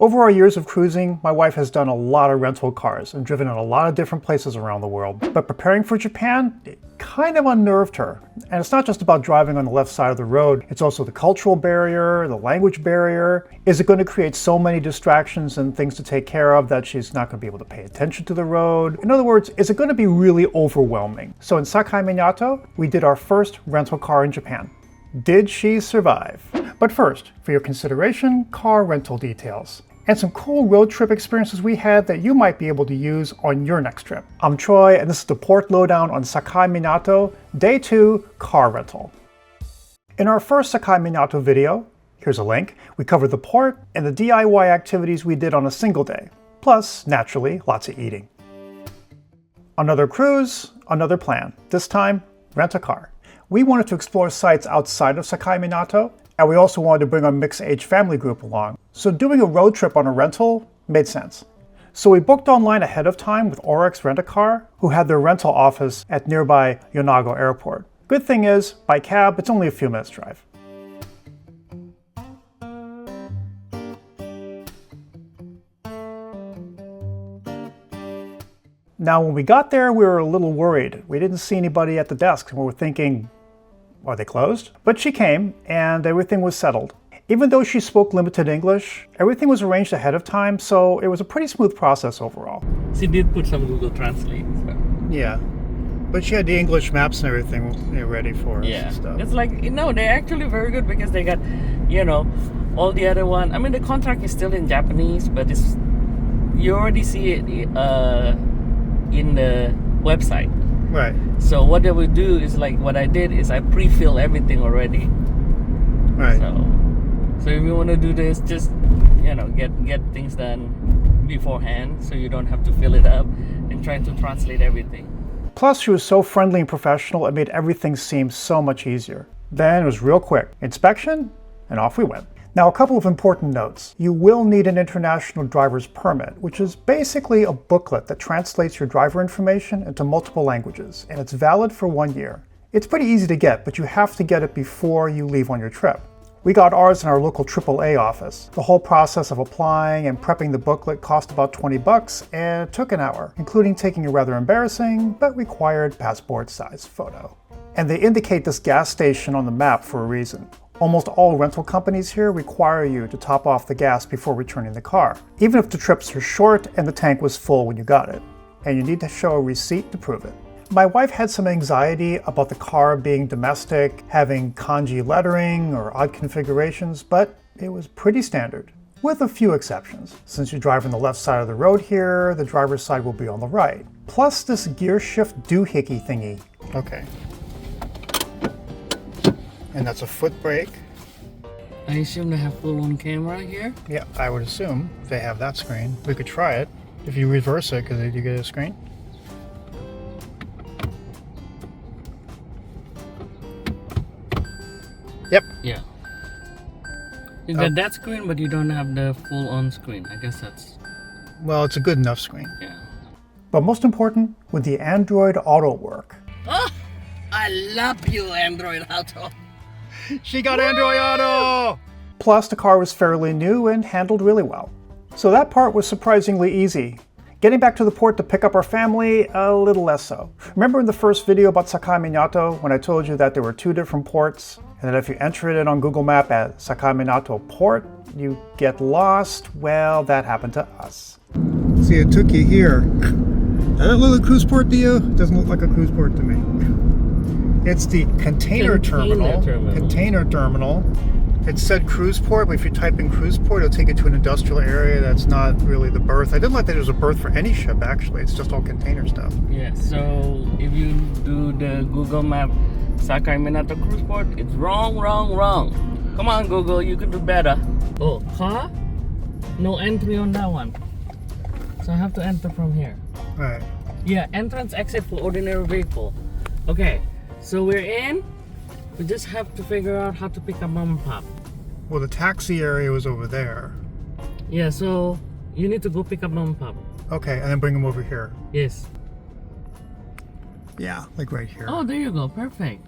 Over our years of cruising, my wife has done a lot of rental cars and driven in a lot of different places around the world. But preparing for Japan, it kind of unnerved her. And it's not just about driving on the left side of the road, it's also the cultural barrier, the language barrier. Is it going to create so many distractions and things to take care of that she's not going to be able to pay attention to the road? In other words, is it going to be really overwhelming? So in Sakaiminato, we did our first rental car in Japan. Did she survive? But first, for your consideration, car rental details. And some cool road trip experiences we had that you might be able to use on your next trip. I'm Troy, and this is the Port Lowdown on Sakaiminato, Day 2 Car Rental. In our first Sakaiminato video, here's a link, we covered the port and the DIY activities we did on a single day. Plus, naturally, lots of eating. Another cruise, another plan. This time, rent a car. We wanted to explore sites outside of Sakaiminato, and we also wanted to bring our mixed-age family group along. So doing a road trip on a rental made sense. So we booked online ahead of time with Orix Rent-A-Car, who had their rental office at nearby Yonago Airport. Good thing is, by cab, it's only a few minutes drive. Now, when we got there, we were a little worried. We didn't see anybody at the desk, and we were thinking, are they closed? But she came, and everything was settled. Even though she spoke limited English, everything was arranged ahead of time, so it was a pretty smooth process overall. She did put some Google Translate. So. Yeah, but she had the English maps and everything ready for us and stuff. It's like, they're actually very good because they got, all the other one. I mean, the contract is still in Japanese, but you already see it in the website. Right. So what they would do is like what I did is I pre-fill everything already. Right. So if you want to do this, just get things done beforehand, so you don't have to fill it up and try to translate everything. Plus, she was so friendly and professional, it made everything seem so much easier. Then it was real quick. Inspection, and off we went. Now, a couple of important notes. You will need an international driver's permit, which is basically a booklet that translates your driver information into multiple languages, and it's valid for 1 year. It's pretty easy to get, but you have to get it before you leave on your trip. We got ours in our local AAA office. The whole process of applying and prepping the booklet cost about $20 and it took an hour, including taking a rather embarrassing but required passport-sized photo. And they indicate this gas station on the map for a reason. Almost all rental companies here require you to top off the gas before returning the car, even if the trips are short and the tank was full when you got it. And you need to show a receipt to prove it. My wife had some anxiety about the car being domestic, having kanji lettering or odd configurations, but it was pretty standard, with a few exceptions. Since you drive on the left side of the road here, the driver's side will be on the right. Plus this gear shift doohickey thingy. Okay. And that's a foot brake. I assume they have full-on camera here? Yeah, I would assume they have that screen. We could try it. If you reverse it, because you get a screen. Yep. Yeah. You got that screen, but you don't have the full-on screen. I guess that's... Well, it's a good enough screen. Yeah. But most important, would the Android Auto work? Oh! I love you, Android Auto! She got Android Auto! Plus, the car was fairly new and handled really well. So that part was surprisingly easy. Getting back to the port to pick up our family, a little less so. Remember in the first video about Sakaiminato when I told you that there were 2 different ports, and that if you enter it in on Google Map as Sakaiminato Port, you get lost? Well, that happened to us. See, it took you here. Does that look like a cruise port to you? It doesn't look like a cruise port to me. It's the container terminal. Container terminal. It said cruise port, but if you type in cruise port, it'll take you to an industrial area that's not really the berth. I didn't like that there's a berth for any ship, actually. It's just all container stuff. Yeah, so if you do the Google Map Sakaiminato cruise port, it's wrong. Come on, Google, you can do better. Oh, car? No entry on that one. So I have to enter from here. Right. Yeah, entrance exit for ordinary vehicle. Okay, so we're in. We just have to figure out how to pick up mom and pop. Well, the taxi area was over there. Yeah, so you need to go pick up mom and pop. Okay, and then bring them over here. Yes. Yeah, like right here. Oh, there you go. Perfect.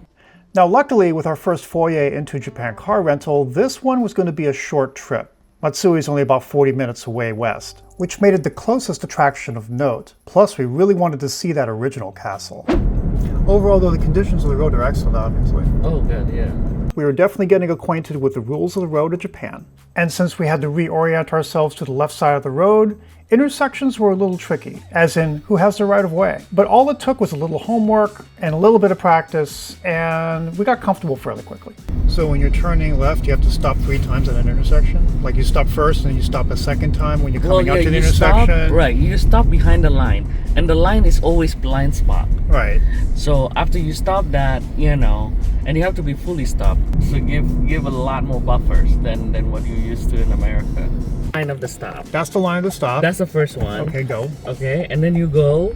Now, luckily, with our first foray into Japan car rental, this one was going to be a short trip. Matsue is only about 40 minutes away west, which made it the closest attraction of note. Plus, we really wanted to see that original castle. Overall, though, the conditions of the road are excellent, obviously. Oh, good, yeah. We were definitely getting acquainted with the rules of the road in Japan. And since we had to reorient ourselves to the left side of the road, intersections were a little tricky, as in who has the right of way. But all it took was a little homework and a little bit of practice, and we got comfortable fairly quickly. So when you're turning left, you have to stop 3 times at an intersection? Like you stop first and then you stop a second time when you're coming out to the intersection? Right, you stop behind the line, and the line is always blind spot. Right. So after you stop that, you know, and you have to be fully stopped. So give a lot more buffers than what you're used to in America. Line of the stop. That's the line of the stop. That's the first one. Okay, go. Okay, and then you go,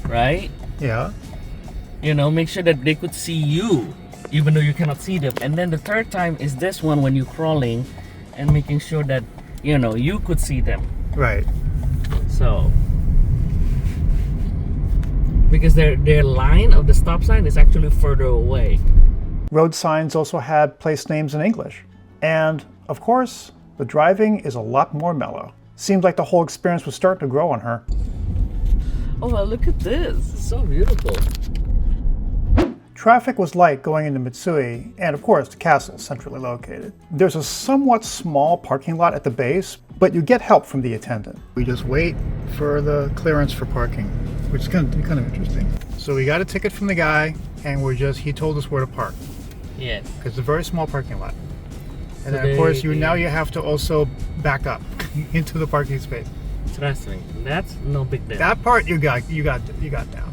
right? Yeah. You know, make sure that they could see you, even though you cannot see them. And then the third time is this one when you're crawling and making sure that, you know, you could see them. Right. So, because their line of the stop sign is actually further away. Road signs also had place names in English. And, of course, the driving is a lot more mellow. Seemed like the whole experience was starting to grow on her. Oh, well, look at this. It's so beautiful. Traffic was light going into Matsue, and of course the castle is centrally located. There's a somewhat small parking lot at the base, but you get help from the attendant. We just wait for the clearance for parking, which is kind of interesting. So we got a ticket from the guy, and he told us where to park. Yes. Because it's a very small parking lot. And So then of course they- you have to also back up into the parking space. Trust me, that's no big deal. That part you got down.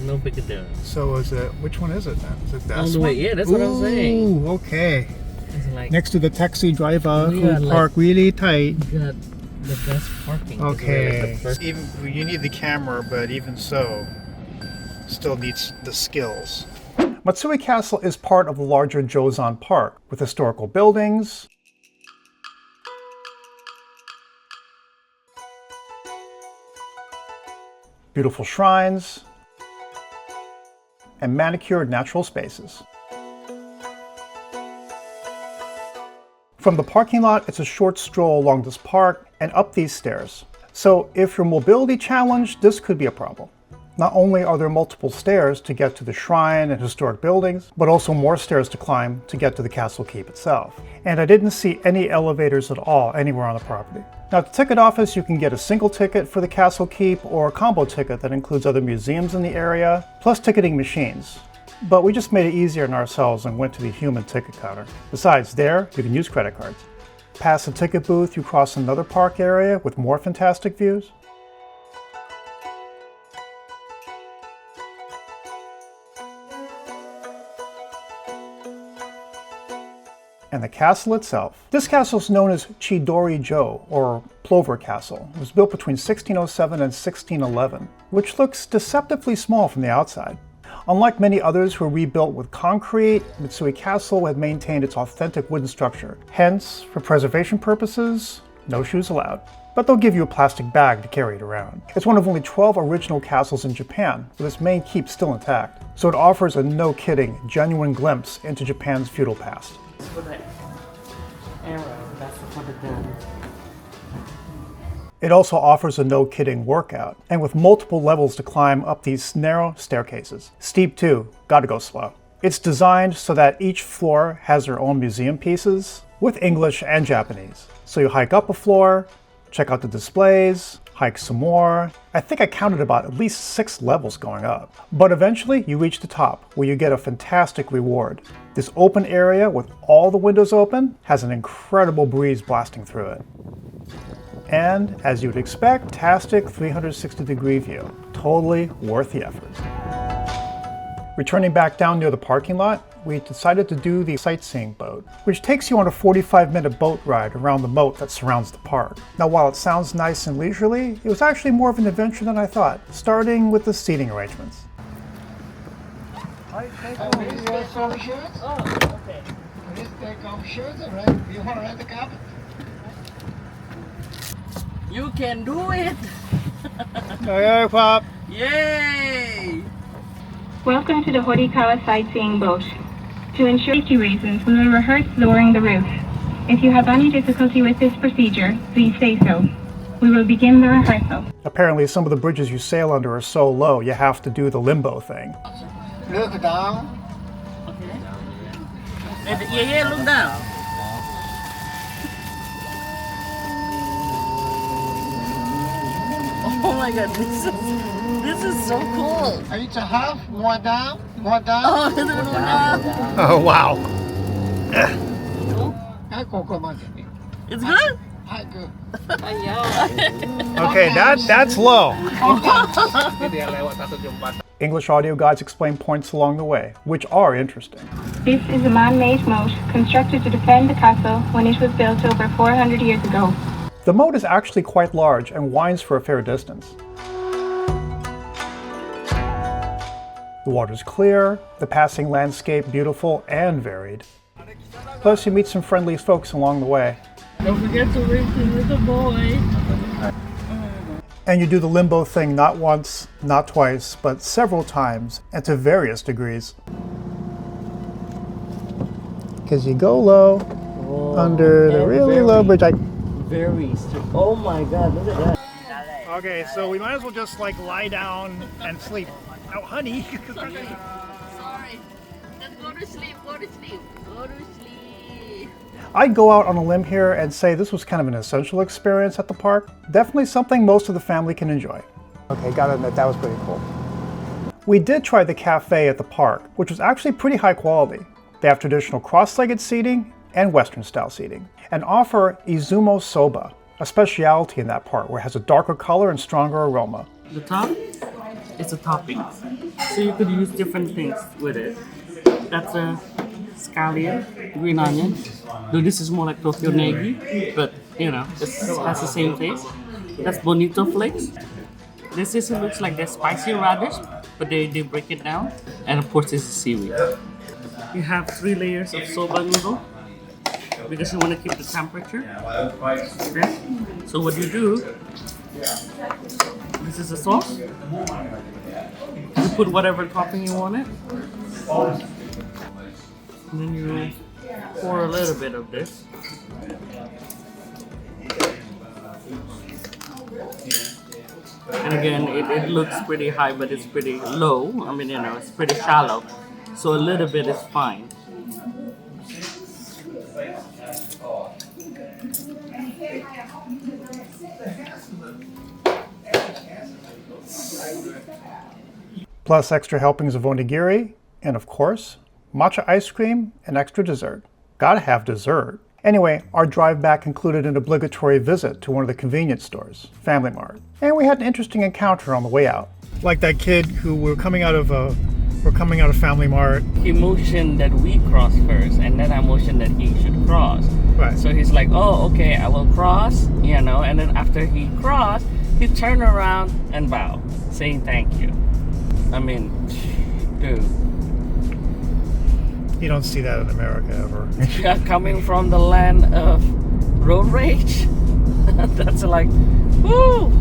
No big deal. So which one is it then? Is it this All the way, one? yeah, that's what I'm saying. Ooh, okay. It's like Next to the taxi driver We who are like- park really tight. you got the best parking. 'cause we're like Okay. the first- Even you need the camera, but even so, still needs the skills. Matsue Castle is part of the larger Jozan Park with historical buildings, beautiful shrines, and manicured natural spaces. From the parking lot, it's a short stroll along this park and up these stairs. So if you're mobility challenged, this could be a problem. Not only are there multiple stairs to get to the shrine and historic buildings, but also more stairs to climb to get to the castle keep itself. And I didn't see any elevators at all anywhere on the property. Now at the ticket office, you can get a single ticket for the castle keep or a combo ticket that includes other museums in the area, plus ticketing machines. But we just made it easier on ourselves and went to the human ticket counter. Besides, there, you can use credit cards. Past the ticket booth, you cross another park area with more fantastic views. And the castle itself. This castle is known as Chidori-jo, or Plover Castle. It was built between 1607 and 1611, which looks deceptively small from the outside. Unlike many others who were rebuilt with concrete, Matsue Castle had maintained its authentic wooden structure. Hence, for preservation purposes, no shoes allowed. But they'll give you a plastic bag to carry it around. It's one of only 12 original castles in Japan, with its main keep still intact. So it offers a no-kidding, genuine glimpse into Japan's feudal past. For the arrow, that's for the gun. It also offers a no-kidding workout, and with multiple levels to climb up these narrow staircases. Steep too, gotta go slow. It's designed so that each floor has their own museum pieces, with English and Japanese. So you hike up a floor, check out the displays, hike some more. I think I counted about at least 6 levels going up. But eventually you reach the top, where you get a fantastic reward. This open area with all the windows open has an incredible breeze blasting through it. And, as you would expect, fantastic 360-degree view. Totally worth the effort. Returning back down near the parking lot, we decided to do the Sightseeing boat, which takes you on a 45-minute boat ride around the moat that surrounds the park. Now, while it sounds nice and leisurely, it was actually more of an adventure than I thought, starting with the seating arrangements. Please take off shoes. Oh, okay. Please take off shoes, right? You want to rent a cab? You can do it! Hey, Pop. Yay! Welcome to the Horikawa Sightseeing Boat. To ensure safety reasons, we will rehearse lowering the roof. If you have any difficulty with this procedure, please say so. We will begin the rehearsal. Apparently, some of the bridges you sail under are so low, you have to do the limbo thing. Look down. Yeah, look down. Oh my god, this is so cool. It's a half. More down. More down. Oh, no. Oh, wow. It's good? Good. Okay, that's low. English audio guides explain points along the way, which are interesting. This is a man-made moat constructed to defend the castle when it was built over 400 years ago. The moat is actually quite large and winds for a fair distance. The water's clear, the passing landscape beautiful and varied. Plus, you meet some friendly folks along the way. Don't forget to ring the little boy. And you do the limbo thing not once, not twice, but several times, and to various degrees. Because you go low, under the really low bridge. Very strict. Oh my god, look at that. Okay, so we might as well just like lie down and sleep. Oh, honey. Sorry. Just go to sleep, go to sleep, go to sleep. I'd go out on a limb here and say this was kind of an essential experience at the park. Definitely something most of the family can enjoy. Okay, gotta admit, that was pretty cool. We did try the cafe at the park, which was actually pretty high quality. They have traditional cross-legged seating and Western style seating, and offer Izumo Soba, a specialty in that part where it has a darker color and stronger aroma. The top is a topping, so you could use different things with it. That's a scallion, green onion. Though this is more like Tokyo Negi, but you know, this has the same taste. That's bonito flakes. This looks like the spicy radish, but they break it down. And of course, this is seaweed. You have 3 layers of soba noodle because you want to keep the temperature. Okay. So what you do, this is the sauce. You put whatever topping you want it. And then you pour a little bit of this. And again, it looks pretty high, but it's pretty low. I mean, you know, it's pretty shallow. So a little bit is fine. Plus extra helpings of onigiri, and of course, matcha ice cream and extra dessert. Gotta have dessert. Anyway, our drive back included an obligatory visit to one of the convenience stores, Family Mart. And we had an interesting encounter on the way out. Like that kid who we're coming out of Family Mart. He motioned that we cross first, and then I motioned that he should cross. Right. So he's like, oh, okay, I will cross, you know, and then after he crossed, he turned around and bowed, saying thank you. I mean, dude. You don't see that in America ever. Yeah, coming from the land of road rage, that's like, woo!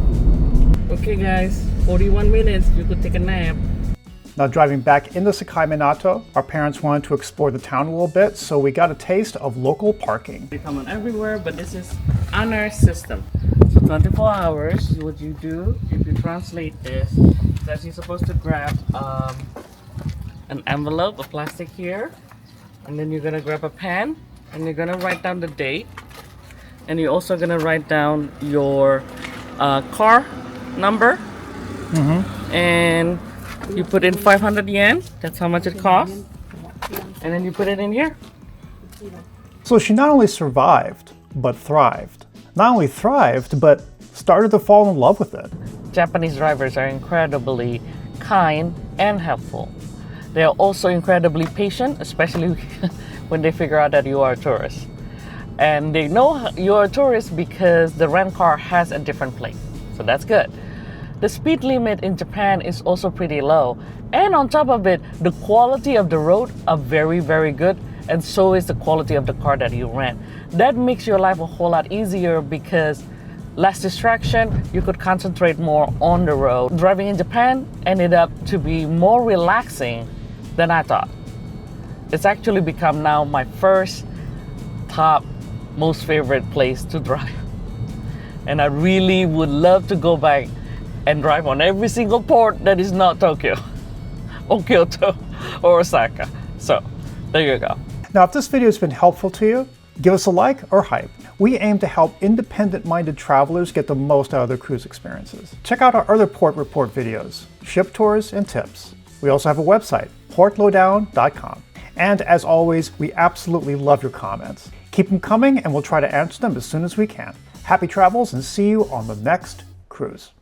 Okay guys, 41 minutes, you could take a nap. Now driving back into Sakaiminato, our parents wanted to explore the town a little bit, so we got a taste of local parking. They come on everywhere, but this is honor system. So 24 hours, what you do, if you translate this, that you're supposed to grab an envelope, a plastic here, and then you're gonna grab a pen, and you're gonna write down the date, and you're also gonna write down your car number, and you put in 500 yen, that's how much it costs, and then you put it in here. So she not only survived, but thrived. Not only thrived, but started to fall in love with it. Japanese drivers are incredibly kind and helpful. They are also incredibly patient, especially when they figure out that you are a tourist. And they know you're a tourist because the rent car has a different plate, so that's good. The speed limit in Japan is also pretty low. And on top of it, the quality of the road are very, very good, and so is the quality of the car that you rent. That makes your life a whole lot easier because less distraction, you could concentrate more on the road. Driving in Japan ended up to be more relaxing than I thought. It's actually become now my first top most favorite place to drive. And I really would love to go back and drive on every single port that is not Tokyo or Kyoto or Osaka. So there you go. Now, if this video has been helpful to you, give us a like or hype. We aim to help independent-minded travelers get the most out of their cruise experiences. Check out our other port report videos, ship tours, and tips. We also have a website, portlowdown.com. And as always, we absolutely love your comments. Keep them coming and we'll try to answer them as soon as we can. Happy travels and see you on the next cruise.